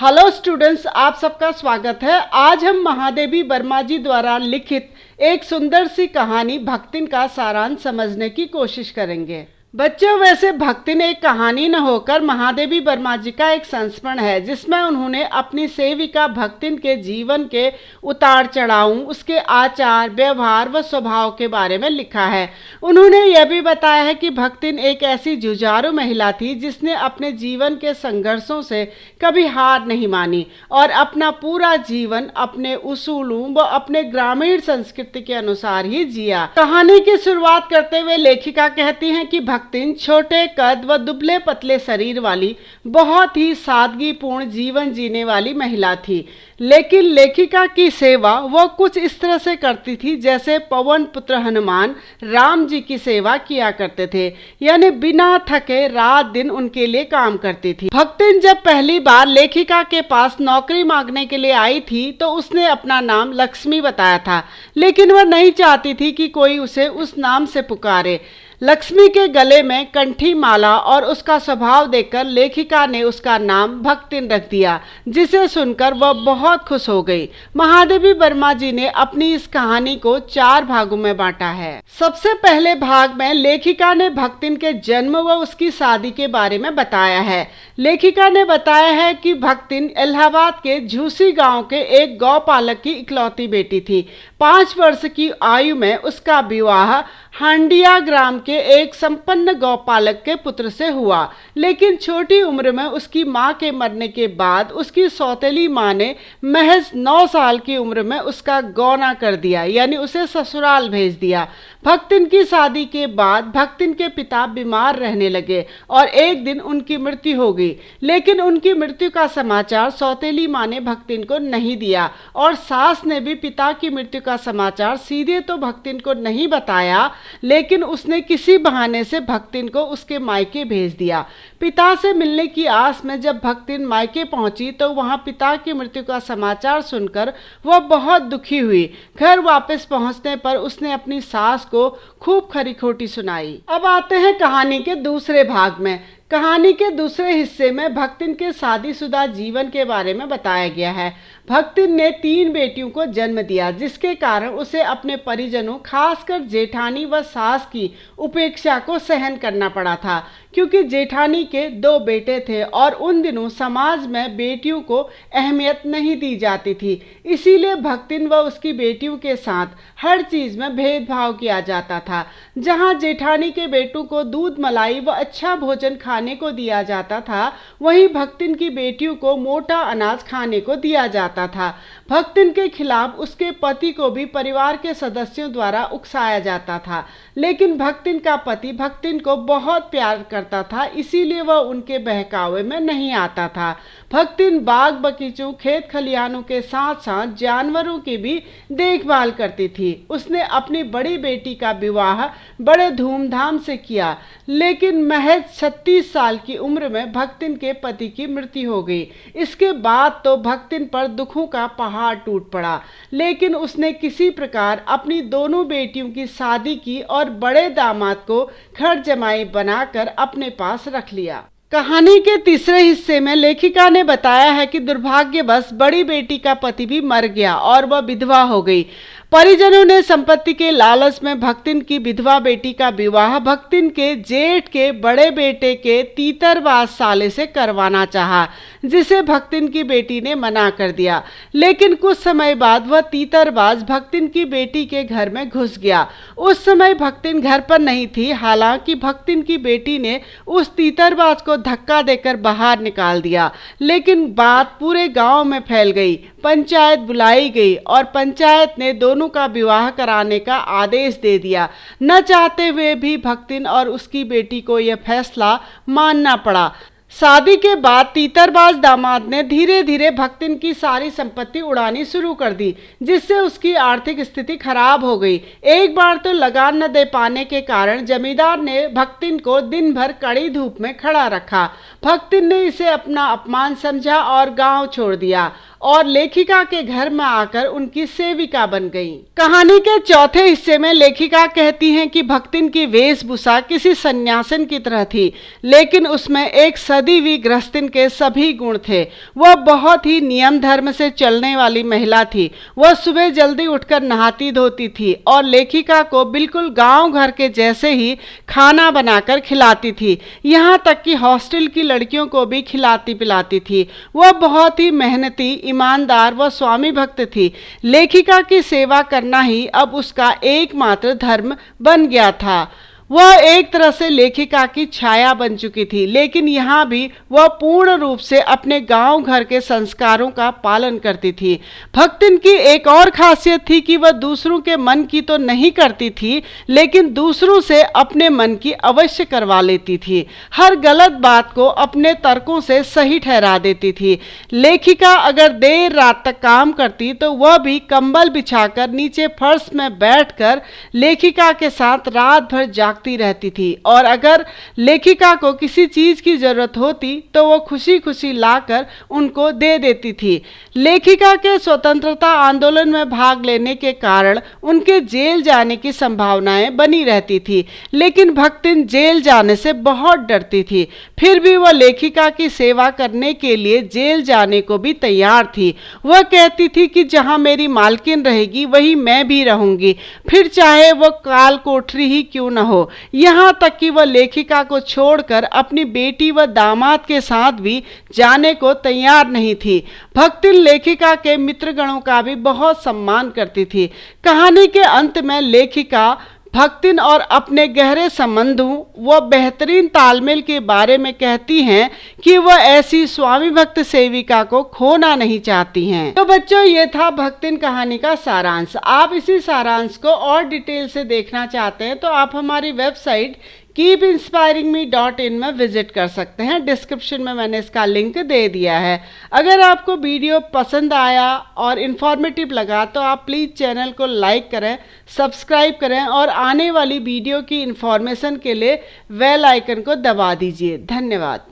Hello students, आप सबका स्वागत है। आज हम महादेवी वर्मा जी द्वारा लिखित एक सुंदर सी कहानी भक्तिन का सारांश समझने की कोशिश करेंगे। बच्चों, वैसे भक्तिन एक कहानी न होकर महादेवी वर्मा जी का एक संस्मरण है जिसमें उन्होंने अपनी सेविका भक्तिन के जीवन के उतार चढ़ाव, उसके आचार व्यवहार व स्वभाव के बारे में लिखा है। उन्होंने यह भी बताया है कि भक्तिन एक ऐसी जुझारू महिला थी जिसने अपने जीवन के संघर्षों से कभी हार नहीं मानी और अपना पूरा जीवन अपने उसूलों व अपने ग्रामीण संस्कृति के अनुसार ही जिया। कहानी की शुरुआत करते हुए लेखिका कहती हैं कि भक्तिन छोटे कद व दुबले पतले शरीर वाली बहुत ही सादगीपूर्ण जीवन जीने वाली महिला थी, लेकिन लेखिका की सेवा वह कुछ इस तरह से करती थी जैसे पवन पुत्र हनुमान राम जी की सेवा किया करते थे, यानी बिना थके रात दिन उनके लिए काम करती थी। भक्तिन जब पहली बार लेखिका के पास नौकरी मांगने के लिए आई थी तो उसने अपना नाम लक्ष्मी बताया था, लेकिन वह नहीं चाहती थी कि कोई उसे उस नाम से पुकारे। लक्ष्मी के गले में कंठी माला और उसका स्वभाव देखकर लेखिका ने उसका नाम भक्तिन रख दिया, जिसे सुनकर वह बहुत खुश हो गई। महादेवी वर्मा जी ने अपनी इस कहानी को 4 भागों में बांटा है। सबसे पहले भाग में लेखिका ने भक्तिन के जन्म व उसकी शादी के बारे में बताया है। लेखिका ने बताया है कि भक्तिन इलाहाबाद के झूसी गांव के एक गौपालक की इकलौती बेटी थी। 5 वर्ष की आयु में उसका विवाह हांडिया ग्राम के एक संपन्न गौपालक के पुत्र से हुआ, लेकिन छोटी उम्र में उसकी मां के मरने के बाद उसकी सौतेली मां ने महज 9 साल की उम्र में उसका गौना कर दिया, यानी उसे ससुराल भेज दिया। भक्तिन की शादी के बाद भक्तिन के पिता बीमार रहने लगे और एक दिन उनकी मृत्यु हो गई, लेकिन उनकी मृत्यु का समाचार सौतेली मां ने भक्तिन को नहीं दिया और सास ने भी पिता की मृत्यु का समाचार सीधे तो भक्तिन को नहीं बताया, लेकिन उसने किसी बहाने से भक्तिन को उसके मायके भेज दिया। पिता से मिलने की आस में जब भक्तिन मायके पहुंची तो वहां पिता की मृत्यु का समाचार सुनकर वह बहुत दुखी हुई। घर वापस पहुंचने पर उसने अपनी सास को खूब खरी खोटी सुनाई। अब आते हैं कहानी के दूसरे भाग में। कहानी के दूसरे हिस्से में भक्तिन के शादीशुदा जीवन के बारे में बताया गया है। भक्तिन ने 3 बेटियों को जन्म दिया, जिसके कारण उसे अपने परिजनों खासकर जेठानी व सास की उपेक्षा को सहन करना पड़ा था, क्योंकि जेठानी के 2 बेटे थे और उन दिनों समाज में बेटियों को अहमियत नहीं दी जाती थी। इसीलिए भक्तिन व उसकी बेटियों के साथ हर चीज में भेदभाव किया जाता था। जहां जेठानी के बेटों को दूध मलाई व अच्छा भोजन खाने को दिया जाता था, वहीं भक्तिन की बेटियों को मोटा अनाज खाने को दिया जाता था। भक्तिन के खिलाफ उसके पति को भी परिवार के सदस्यों द्वारा उकसाया जाता था, लेकिन भक्तिन का पति भक्तिन को बहुत प्यार करता था, इसीलिए वह उनके बहकावे में नहीं आता था। भक्तिन बाग बगीचों खेत खलिहानों के साथ साथ जानवरों की भी देखभाल करती थी। उसने अपनी बड़ी बेटी का विवाह बड़े धूमधाम से किया, लेकिन महज 36 साल की उम्र में भक्तिन के पति की मृत्यु हो गई। इसके बाद तो भक्तिन पर दुखों का पहाड़ टूट पड़ा, लेकिन उसने किसी प्रकार अपनी दोनों बेटियों की शादी की और बड़े दामाद को घर जमाई बनाकर अपने पास रख लिया। कहानी के तीसरे हिस्से में लेखिका ने बताया है कि दुर्भाग्यवश बड़ी बेटी का पति भी मर गया और वह विधवा हो गई। परिजनों ने संपत्ति के लालच में भक्तिन की विधवा बेटी का विवाह भक्तिन के जेठ के बड़े बेटे के तीतरबाज साले से करवाना चाहा, जिसे भक्तिन की बेटी ने मना कर दिया। लेकिन कुछ समय बाद वह तीतरबाज भक्तिन की बेटी के घर में घुस गया। उस समय भक्तिन घर पर नहीं थी, हालांकि भक्तिन की बेटी ने उस तीतरबाज को धक्का देकर बाहर निकाल दिया। लेकिन बात पूरे गांव में फैल गई। पंचायत बुलाई गई और पंचायत ने दोनों का विवाह कराने का आदेश दे दिया। न चाहते हुए भी भक्तिन और उसकी बेटी को यह फैसला मानना पड़ा। शादी के बाद तीतरबाज दामाद ने धीरे धीरे भक्तिन की सारी संपत्ति उड़ानी शुरू कर दी, जिससे उसकी आर्थिक स्थिति खराब हो गई। एक बार तो लगान न दे पाने के कारण जमींदार ने भक्तिन को दिन भर कड़ी धूप में खड़ा रखा। भक्तिन ने इसे अपना अपमान समझा और गांव छोड़ दिया और लेखिका के घर में आकर उनकी सेविका बन गई। कहानी के चौथे हिस्से में लेखिका कहती हैं कि भक्तिन की वेशभूषा किसी सन्यासिन की तरह थी, लेकिन उसमें एक सदी हुई गृहस्थिन के सभी गुण थे। वह बहुत ही नियम धर्म से चलने वाली महिला थी। वह सुबह जल्दी उठकर नहाती धोती थी और लेखिका को बिल्कुल गांव घर के जैसे ही खाना बनाकर खिलाती थी। यहाँ तक कि हॉस्टल की लड़कियों को भी खिलाती पिलाती थी। वह बहुत ही मेहनती, ईमानदार व स्वामी भक्त थी। लेखिका की सेवा करना ही अब उसका एकमात्र धर्म बन गया था। वह एक तरह से लेखिका की छाया बन चुकी थी, लेकिन यहाँ भी वह पूर्ण रूप से अपने गांव घर के संस्कारों का पालन करती थी। भक्तिन की एक और खासियत थी कि वह दूसरों के मन की तो नहीं करती थी, लेकिन दूसरों से अपने मन की अवश्य करवा लेती थी। हर गलत बात को अपने तर्कों से सही ठहरा देती थी। लेखिका अगर देर रात तक काम करती तो वह भी कंबल बिछाकर नीचे फर्श में बैठकर लेखिका के साथ रात भर जाग रहती थी, और अगर लेखिका को किसी चीज की जरूरत होती तो वो खुशी खुशी लाकर उनको दे देती थी। लेखिका के स्वतंत्रता आंदोलन में भाग लेने के कारण उनके जेल जाने की संभावनाएं बनी रहती थी, लेकिन भक्तिन जेल जाने से बहुत डरती थी। फिर भी वह लेखिका की सेवा करने के लिए जेल जाने को भी तैयार थी। वह कहती थी कि जहां मेरी मालकिन रहेगी वहीं मैं भी रहूंगी, फिर चाहे वो काल कोठरी ही क्यों न हो। यहाँ तक कि वह लेखिका को छोड़कर अपनी बेटी व दामाद के साथ भी जाने को तैयार नहीं थी। भक्तिन लेखिका के मित्रगणों का भी बहुत सम्मान करती थी। कहानी के अंत में लेखिका भक्तिन और अपने गहरे संबंधों व बेहतरीन तालमेल के बारे में कहती हैं कि वह ऐसी स्वामी भक्त सेविका को खोना नहीं चाहती हैं। तो बच्चों, ये था भक्तिन कहानी का सारांश। आप इसी सारांश को और डिटेल से देखना चाहते हैं तो आप हमारी वेबसाइट keepinspiringme.in में विजिट कर सकते हैं। डिस्क्रिप्शन में मैंने इसका लिंक दे दिया है। अगर आपको वीडियो पसंद आया और इन्फॉर्मेटिव लगा तो आप प्लीज़ चैनल को लाइक करें, सब्सक्राइब करें और आने वाली वीडियो की इन्फॉर्मेशन के लिए बेल आइकन को दबा दीजिए। धन्यवाद।